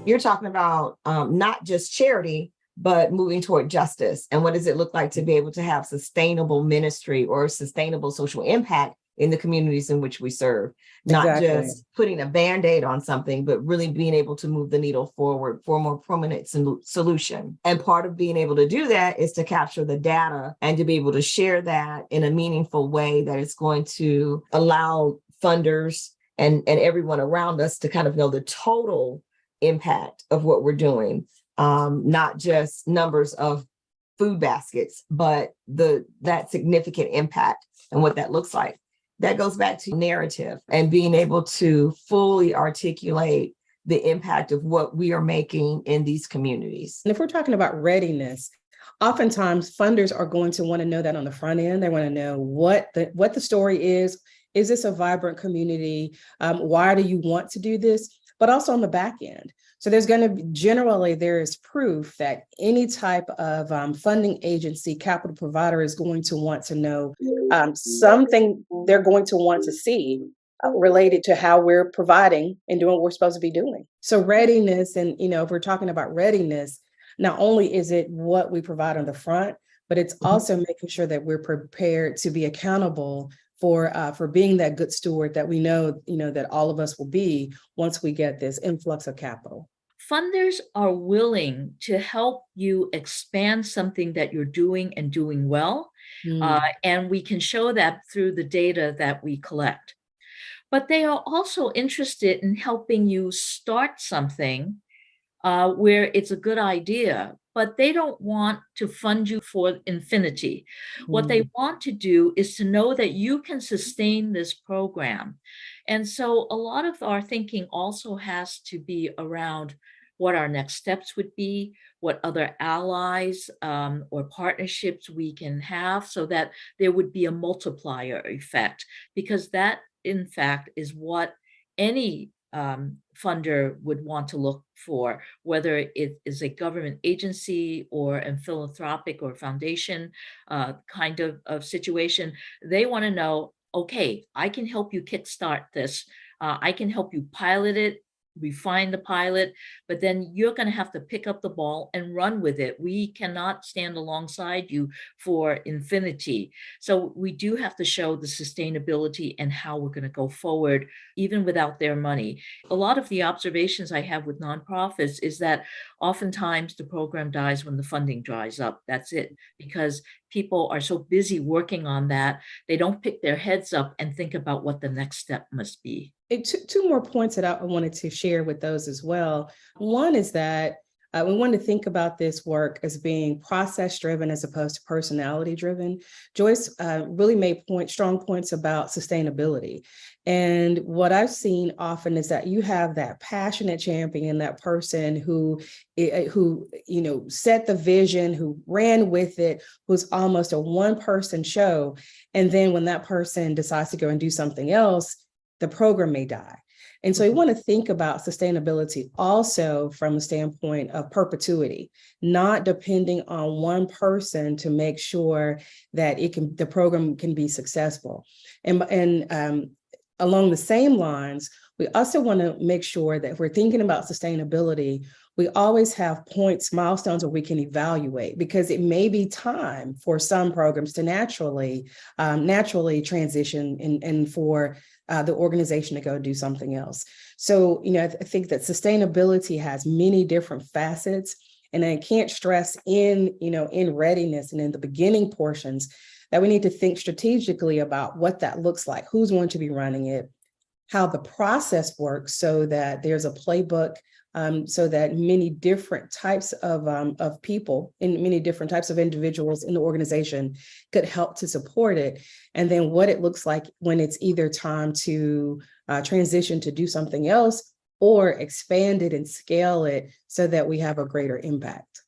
You're talking about not just charity, but moving toward justice. And what does it look like to be able to have sustainable ministry or sustainable social impact in the communities in which we serve? Not Exactly. just putting a Band-Aid on something, but really being able to move the needle forward for a more permanent solution. And part of being able to do that is to capture the data and to be able to share that in a meaningful way that is going to allow funders and everyone around us to kind of know the total impact of what we're doing, not just numbers of food baskets, but that significant impact and what that looks like. That goes back to narrative and being able to fully articulate the impact of what we are making in these communities. And if we're talking about readiness, oftentimes funders are going to want to know that on the front end. They want to know what the story is. Is this a vibrant community? Why do you want to do this? But also on the back end. So there's going to be, generally, there is proof that any type of funding agency, capital provider is going to want to know something they're going to want to see related to how we're providing and doing what we're supposed to be doing. So readiness, and if we're talking about readiness, not only is it what we provide on the front, but it's also making sure that we're prepared to be accountable for being that good steward that we know that all of us will be once we get this influx of capital. Funders are willing to help you expand something that you're doing and doing well. And we can show that through the data that we collect. But they are also interested in helping you start something where it's a good idea, but they don't want to fund you for infinity. What they want to do is to know that you can sustain this program. And so a lot of our thinking also has to be around what our next steps would be, what other allies or partnerships we can have, so that there would be a multiplier effect, because that, in fact, is what any funder would want to look for, whether it is a government agency or a philanthropic or foundation kind of situation. They want to know, okay, I can help you kickstart this. I can help you pilot it, refine the pilot, but then you're going to have to pick up the ball and run with it. We cannot stand alongside you for infinity. So we do have to show the sustainability and how we're going to go forward, even without their money. A lot of the observations I have with nonprofits is that oftentimes the program dies when the funding dries up. That's it, because people are so busy working on that, they don't pick their heads up and think about what the next step must be. Two more points that I wanted to share with those as well. One is that we want to think about this work as being process-driven as opposed to personality-driven. Joyce really made strong points about sustainability. And what I've seen often is that you have that passionate champion, that person who set the vision, who ran with it, who's almost a one-person show. And then when that person decides to go and do something else, the program may die. And so we want to think about sustainability also from a standpoint of perpetuity, not depending on one person to make sure that the program can be successful. And along the same lines, we also want to make sure that if we're thinking about sustainability, we always have milestones where we can evaluate, because it may be time for some programs to naturally transition and for the organization to go do something else. So, I think that sustainability has many different facets, and I can't stress in readiness and in the beginning portions that we need to think strategically about what that looks like, who's going to be running it, how the process works, so that there's a playbook, so that many different types of people and many different types of individuals in the organization could help to support it. And then what it looks like when it's either time to transition to do something else or expand it and scale it so that we have a greater impact.